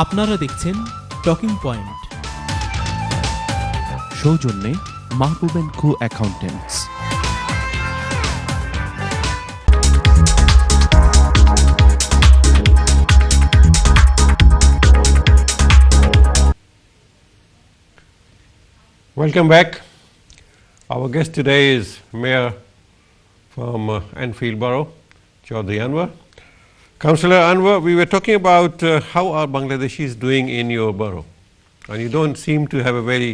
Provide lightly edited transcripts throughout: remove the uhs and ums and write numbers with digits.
আপনারা দেখছেন talking point. সৌজন্যে Mahbub and Co accountants. Welcome back. Our guest today is Mayor from Enfield Borough, Choudhury Anwar. Councillor Anwar, we were talking about how are Bangladeshis doing in your borough, and you don't seem to have a very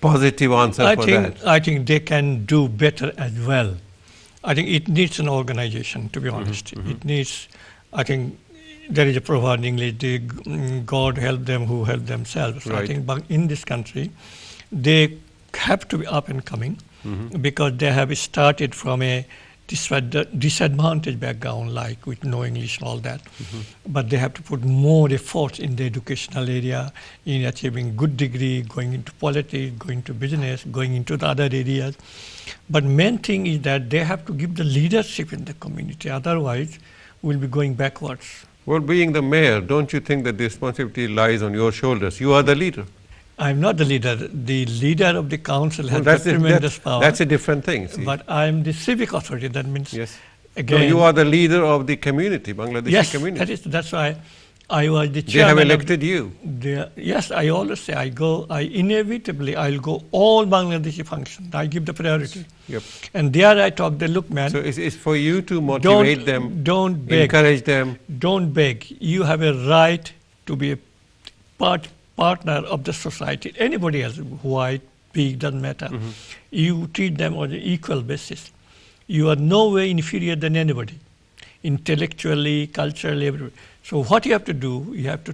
positive answer for that. I think they can do better as well. I think it needs an organization, to be honest. It needs, I think there is a proverb in English, God help them who help themselves. Right. I think in this country, they have to be up and coming because they have started from a disadvantaged background, like with no English and all that. But they have to put more effort in the educational area, in achieving good degree, going into politics, going to business, going into the other areas. But main thing is that they have to give the leadership in the community. Otherwise, we'll be going backwards. Well, being the mayor, don't you think that the responsibility lies on your shoulders? You are the leader. I'm not the leader. The leader of the council has tremendous power. That's a different thing. See? But I'm the civic authority. That means, Yes. again, No, you are the leader of the community, Bangladeshi community. Yes, that's why I was the chairman. They have elected you. Yes, I always say I'll go all Bangladeshi functions. I give the priority. Yep. And there I talk, look man. So it's for you to motivate them, don't beg. encourage them. Don't beg. You have a right to be a partner of the society. Anybody else, white, big, doesn't matter. You treat them on an equal basis. You are no way inferior than anybody, intellectually, culturally, everywhere. So what you have to do, you have to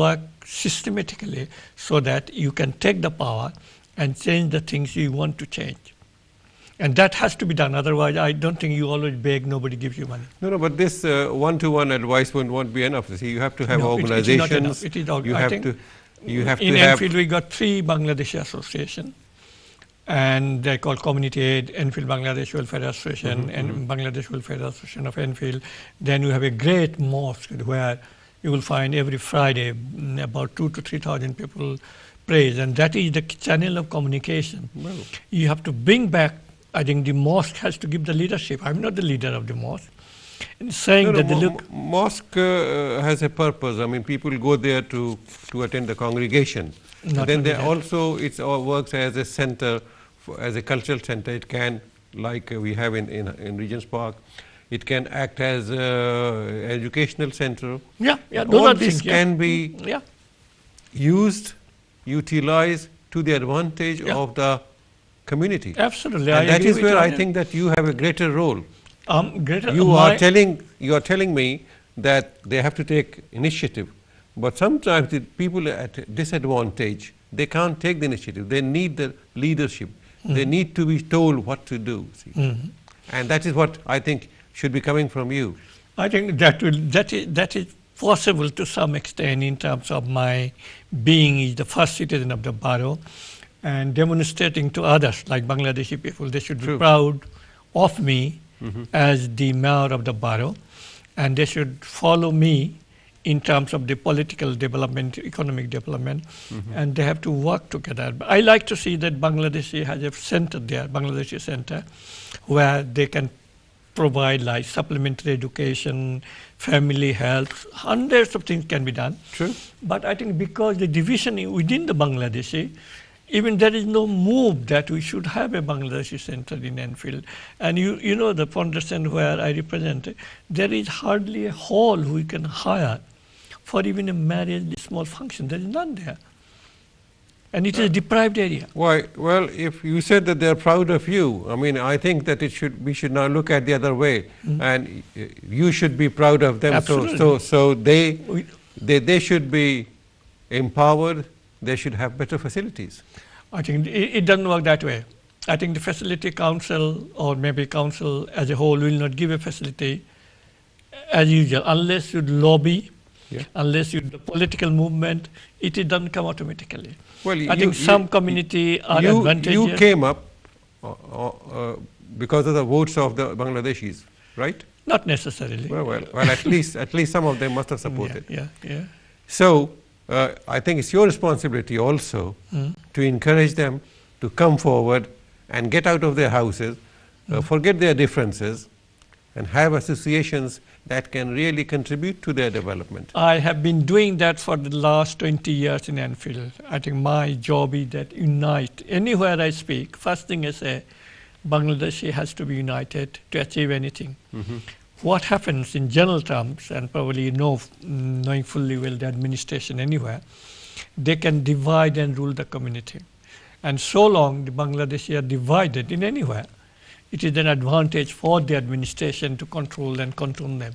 work systematically so that you can take the power and change the things you want to change. And that has to be done. Otherwise, I don't think you always beg, nobody gives you money. No, but this one-to-one advice won't be enough. See, you have to have organizations. It is not enough. You have to in have. Enfield, we got 3 Bangladeshi associations, and they're called Community Aid, Enfield Bangladesh Welfare Association, and Bangladesh Welfare Association of Enfield. Then you have a great mosque where you will find every Friday about 2,000 to 3,000 people praise, and that is the channel of communication. Well, You have to bring back. I think the mosque has to give the leadership. I'm not the leader of the mosque. And saying that the mosque has a purpose. I mean, people go there to attend the congregation. Not Then only they that. also it works as a center, as a cultural center. It can, like we have in Regent's Park, it can act as an educational center. Yeah, those All are this things, can be utilized to the advantage of the community. Absolutely. And that is where I think think that you have a greater role. greater. You are telling me that they have to take initiative, but sometimes the people at disadvantage, they can't take the initiative. They need the leadership. They need to be told what to do. See? And that is what I think should be coming from you. I think that is possible to some extent in terms of my being the first citizen of the borough and demonstrating to others, like Bangladeshi people, they should be proud of me as the mayor of the borough, and they should follow me in terms of the political development, economic development, and they have to work together. But I like to see that Bangladeshi has a center there, Bangladeshi center, where they can provide like supplementary education, family health, hundreds of things can be done. True. But I think because the division within the Bangladeshi, even there is no move that we should have a Bangladeshi center in Enfield. And you know the foundation where I represent, there is hardly a hall we can hire for even a marriage, small function. There is none there. And it is a deprived area. Why? Well, if you said that they're proud of you, I mean, I think that we should now look at the other way, and you should be proud of them. Absolutely. So they should be empowered. They should have better facilities. I think it doesn't work that way. I think the facility council or maybe council as a whole will not give a facility as usual unless you lobby, unless you the political movement. It doesn't come automatically. Well, I think some community are advantageous. You came up because of the votes of the Bangladeshis. right? Not necessarily. Well, at least some of them must have supported. Yeah. So I think it's your responsibility also to encourage them to come forward and get out of their houses, forget their differences, and have associations that can really contribute to their development. I have been doing that for the last 20 years in Enfield. I think my job is that unite. Anywhere I speak, first thing I say, Bangladesh has to be united to achieve anything. What happens in general terms, and probably knowing fully well the administration anywhere, they can divide and rule the community. And so long the Bangladeshi are divided in anywhere, it is an advantage for the administration to control and control them.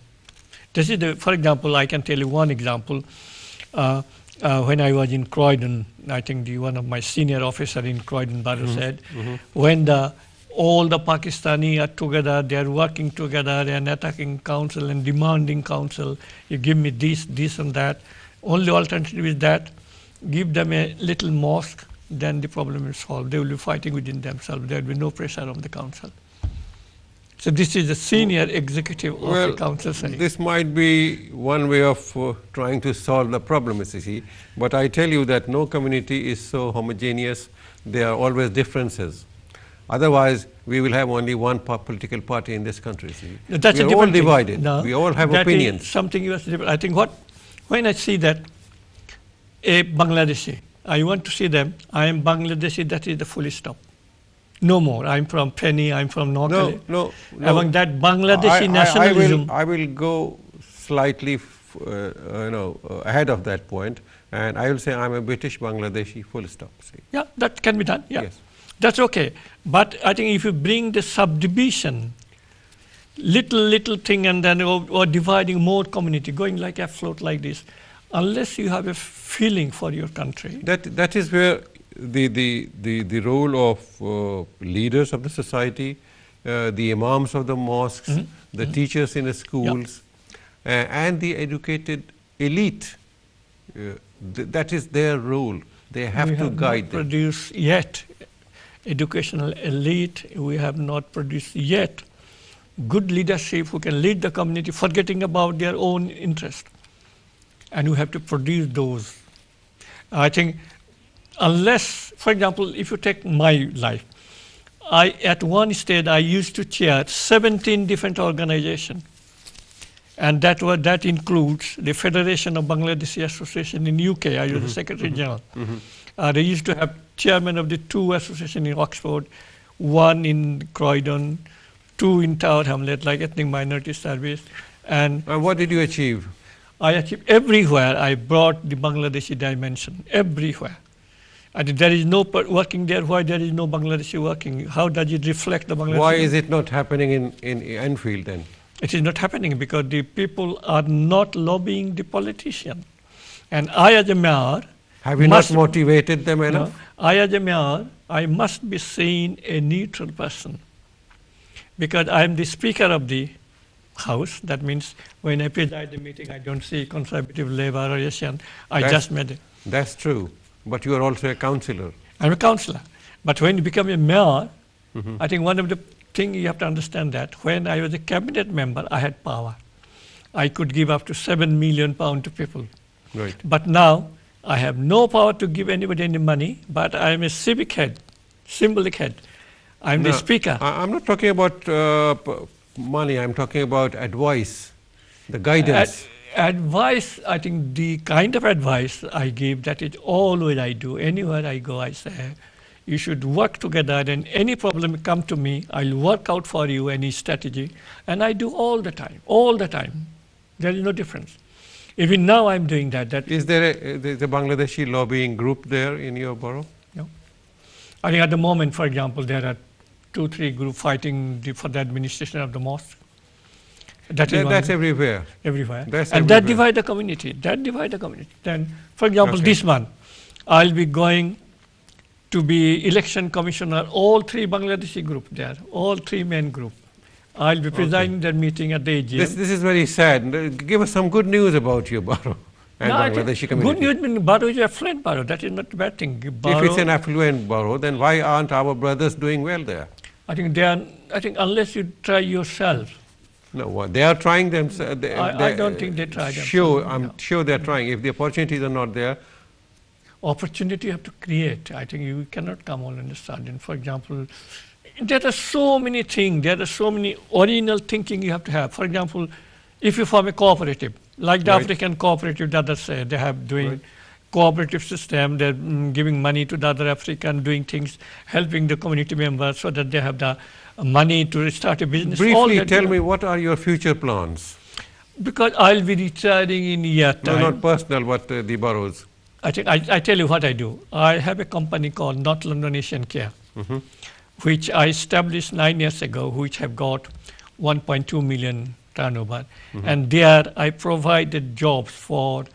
This is for example, I can tell you one example. When I was in Croydon, I think one of my senior officer in Croydon Borough said, when all the Pakistani are together, they are working together and attacking council and demanding council, you give me this and that. Only alternative is that, give them a little mosque, then the problem is solved. They will be fighting within themselves. There will be no pressure on the council. So this is the senior executive of the council saying. This might be one way of trying to solve the problem, Mr. C. But I tell you that no community is so homogeneous. There are always differences. Otherwise, we will have only one political party in this country. See? That's we are all divided. No, we all have that opinions. Is something you have to different. I think when I see that a Bangladeshi, I want to see them, I am Bangladeshi, that is the full stop. No more. I'm from Penny, I'm from North. No. Among that Bangladeshi nationalism. I will go slightly ahead of that point, and I will say I'm a British Bangladeshi, full stop. See? Yeah, that can be done. Yeah. Yes. That's okay. But I think if you bring the subdivision, little thing, and then or dividing more community, going like a float like this, unless you have a feeling for your country. That is where the role of leaders of the society, the imams of the mosques, the teachers in the schools, and the educated elite, that is their role. They have to guide them. Produced yet educational elite. We have not produced yet good leadership who can lead the community, forgetting about their own interest. And we have to produce those. I think unless, for example, if you take my life, at one stage I used to chair 17 different organizations. And that includes the Federation of Bangladeshi Association in UK. I was the Secretary General. They used to have chairman of the 2 associations in Oxford, 1 in Croydon, 2 in Tower Hamlet, like Ethnic Minority Service. And what did you achieve? I achieved everywhere. I brought the Bangladeshi dimension, everywhere. And there is no working there. Why there is no Bangladeshi working? How does it reflect the Bangladeshi? Why is it not happening in Enfield then? It is not happening because the people are not lobbying the politician. And I as a mayor... Have you not motivated them enough? No, I as a mayor, I must be seen a neutral person. Because I am the Speaker of the House. That means when I preside the meeting, I don't see Conservative, Labour or Asian. I just made it. That's true. But you are also a councillor. I'm a councillor. But when you become a mayor, I think one of the things you have to understand that when I was a cabinet member, I had power. I could give up to £7 million to people. Right. But now, I have no power to give anybody any money, but I am a civic head, symbolic head. I'm the speaker. I'm not talking about money, I'm talking about advice, the guidance. Advice, I think the kind of advice I give, that is always I do. Anywhere I go, I say, you should work together, and any problem come to me, I'll work out for you any strategy. And I do all the time, all the time. There is no difference. Even now I'm doing that. Is there a Bangladeshi lobbying group there in your borough? No. I think at the moment, for example, there are 2-3 groups fighting for the administration of the mosque. That's everywhere. Everywhere. That's and everywhere. That divide the community. Then, for example, this month, I'll be going to be election commissioner, all 3 Bangladeshi groups there, all 3 main groups. I'll be presiding their meeting at the AGM. This is very sad. Give us some good news about your borough and Bangladeshi community. Good news means borough is an affluent borough. That is not a bad thing. If it's an affluent borough, then why aren't our brothers doing well there? I think unless you try yourself, No, they are trying themselves. I don't think they try Sure, themselves. I'm sure they're trying. If the opportunities are not there, Opportunity you have to create. I think you cannot come all in a sudden. For example, there are so many things, there are so many original thinking you have to have. For example, if you form a cooperative, like the Right. African cooperative that others say, they have doing Right. cooperative system, they're giving money to the other African, doing things, helping the community members so that they have the money to start a business. All briefly that tell you- me what are your future plans? Because I'll be retiring in a year No, time. not personal, but the boroughs. I think I tell you what I do. I have a company called North London Asian Care, which I established 9 years ago, which have got 1.2 million turnover. And there I provided jobs for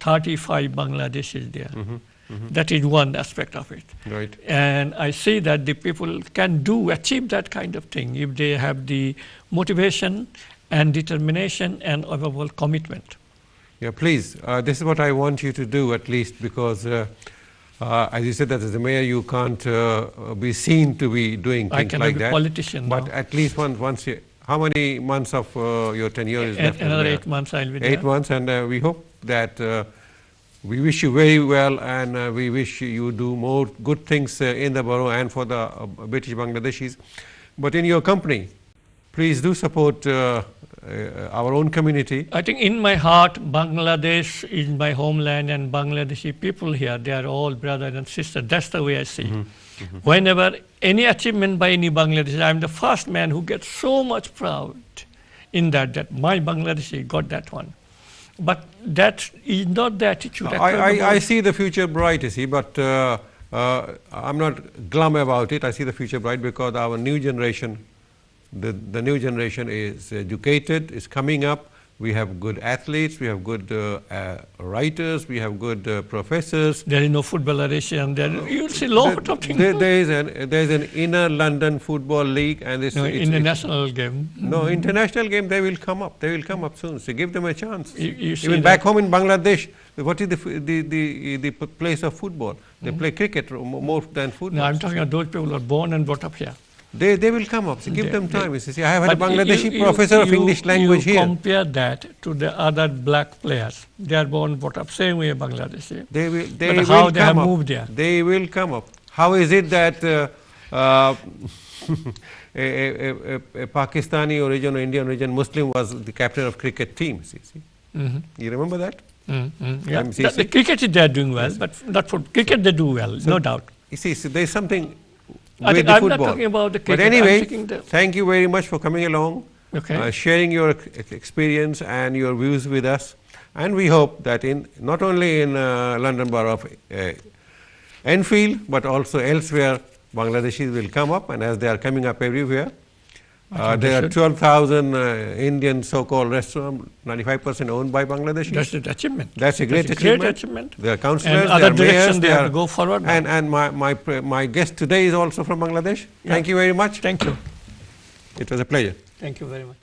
35 Bangladeshis there. That is one aspect of it. Right. And I see that the people can achieve that kind of thing if they have the motivation and determination and overall commitment. Yeah, please. This is what I want you to do, at least, because as you said, that as a mayor, you can't be seen to be doing I things cannot like be that. politician But now. at least once you, how many months of your tenure is left? as Another mayor? 8 months I'll be there. 8 months, and we hope that we wish you very well, and we wish you do more good things in the borough and for the British Bangladeshis. But in your company, please do support our own community. I think in my heart, Bangladesh is my homeland, and Bangladeshi people here, they are all brothers and sisters. That's the way I see. Whenever any achievement by any Bangladeshi, I'm the first man who gets so much proud in that my Bangladeshi got that one. But that is not the attitude. I see the future bright, you see, but I'm not glum about it. I see the future bright because our new generation, the new generation is educated, is coming up. We have good athletes, we have good writers, we have good professors. There is no footballeration. You'll see a lot of things. There's an inner London football league, and No, international game. No, international game, they will come up. They will come up soon. So give them a chance. You see Even that- back home in Bangladesh, what is the place of football? They play cricket more than football. No, I'm talking about those people who are born and brought up here. They will come up. So give them time. You see, I have had a But Bangladeshi you- professor of you- English language you here. compare that to the other black players. They are born, brought up same way Bangladeshi. They will But how they have come up. moved there? They will come up. How is it that a Pakistani origin or Indian origin Muslim was the captain of cricket team? See? You remember that? Yeah. MCC? The cricket they are doing well, but not for cricket they do well, no doubt. You see, so there's something I with think the I'm football. not talking about the But cricket. I'm anyway, taking the- thank you very much for coming along, Okay. sharing your experience and your views with us. And we hope that not only in London Borough of Enfield, but also elsewhere, Bangladeshis will come up, and as they are coming up everywhere. There are 12,000 Indian so-called restaurants, 95% owned by Bangladeshis. That's an achievement. That's a great That's achievement. They are councillors, And they other are mayors, direction they have are- to go forward now. And my guest today is also from Bangladesh. Thank you very much. Thank you. It was a pleasure. Thank you very much.